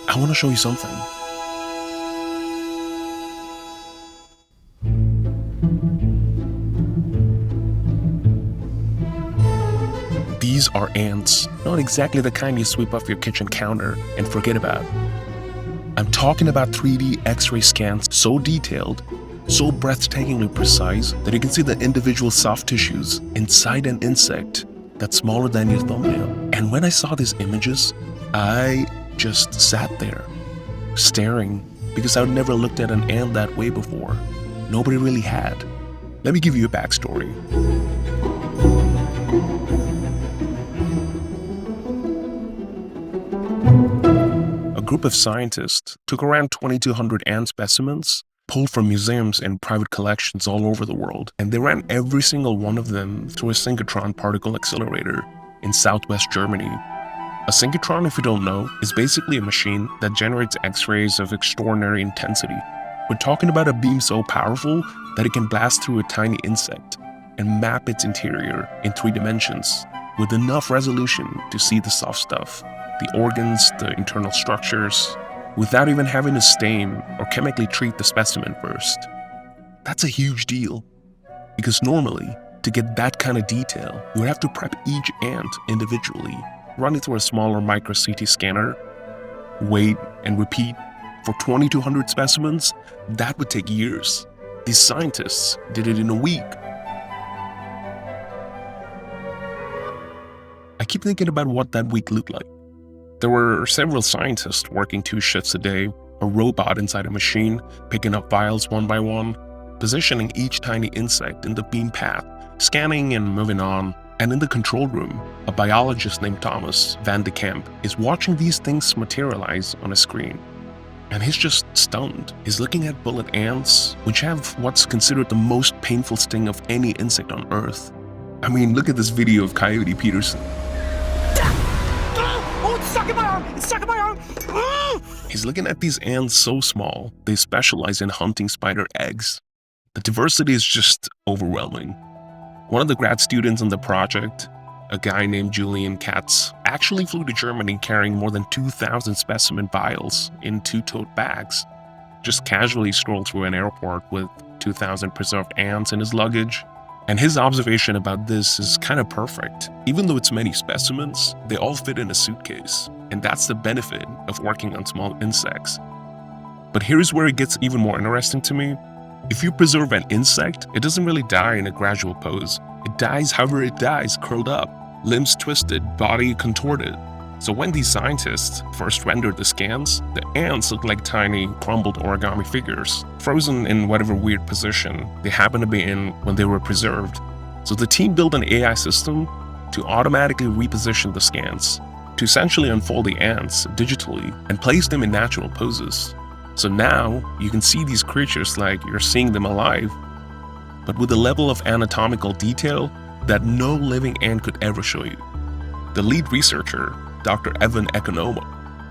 I want to show you something. These are ants, not exactly the kind you sweep off your kitchen counter and forget about. I'm talking about 3D X-ray scans so detailed, so breathtakingly precise that you can see the individual soft tissues inside an insect that's smaller than your thumbnail. And when I saw these images, I just sat there, staring, because I'd never looked at an ant that way before. Nobody really had. Let me give you a backstory. A group of scientists took around 2,200 ant specimens, pulled from museums and private collections all over the world, and they ran every single one of them through a synchrotron particle accelerator in southwest Germany. A synchrotron, if you don't know, is basically a machine that generates X-rays of extraordinary intensity. We're talking about a beam so powerful that it can blast through a tiny insect and map its interior in 3 dimensions with enough resolution to see the soft stuff, the organs, the internal structures, without even having to stain or chemically treat the specimen first. That's a huge deal, because normally, to get that kind of detail, you would have to prep each ant individually, run it through a smaller micro CT scanner, wait and repeat. For 2,200 specimens, that would take years. These scientists did it in a week. I keep thinking about what that week looked like. There were several scientists working 2 shifts a day, a robot inside a machine, picking up files one by one, positioning each tiny insect in the beam path, scanning and moving on. And in the control room, a biologist named Thomas Van de Kamp is watching these things materialize on a screen. And he's just stunned. He's looking at bullet ants, which have what's considered the most painful sting of any insect on Earth. I mean, look at this video of Coyote Peterson. It's stuck in my arm! It's stuck in my arm! He's looking at these ants so small, they specialize in hunting spider eggs. The diversity is just overwhelming. One of the grad students on the project, a guy named Julian Katz, actually flew to Germany carrying more than 2,000 specimen vials in 2 tote bags. Just casually strolled through an airport with 2,000 preserved ants in his luggage. And his observation about this is kind of perfect. Even though it's many specimens, they all fit in a suitcase. And that's the benefit of working on small insects. But here's where it gets even more interesting to me. If you preserve an insect, it doesn't really die in a gradual pose. It dies however it dies, curled up, limbs twisted, body contorted. So when these scientists first rendered the scans, the ants looked like tiny, crumbled origami figures, frozen in whatever weird position they happened to be in when they were preserved. So the team built an AI system to automatically reposition the scans, to essentially unfold the ants digitally and place them in natural poses. So now you can see these creatures like you're seeing them alive, but with a level of anatomical detail that no living ant could ever show you. The lead researcher, Dr. Economo,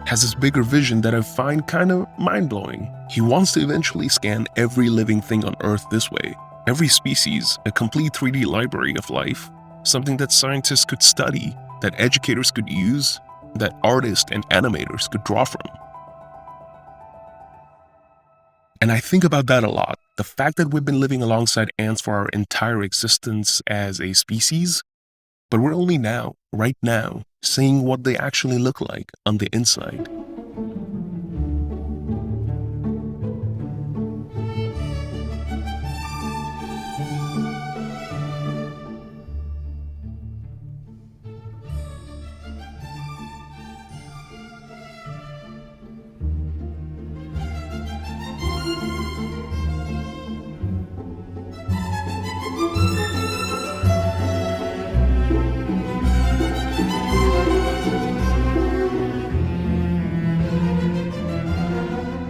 has this bigger vision that I find kind of mind-blowing. He wants to eventually scan every living thing on Earth this way. Every species, a complete 3D library of life, something that scientists could study, that educators could use, that artists and animators could draw from. And I think about that a lot. The fact that we've been living alongside ants for our entire existence as a species, but we're only now, right now, seeing what they actually look like on the inside.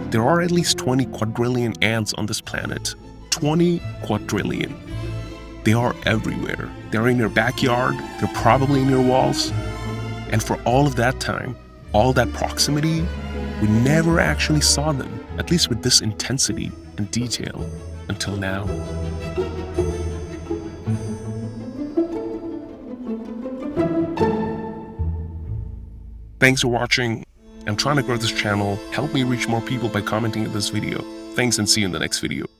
There are at least 20 quadrillion ants on this planet. 20 quadrillion. They are everywhere. They're in your backyard, they're probably in your walls. And for all of that time, all that proximity, we never actually saw them, at least with this intensity and detail, until now. Thanks for watching. I'm trying to grow this channel. Help me reach more people by commenting on this video. Thanks and see you in the next video.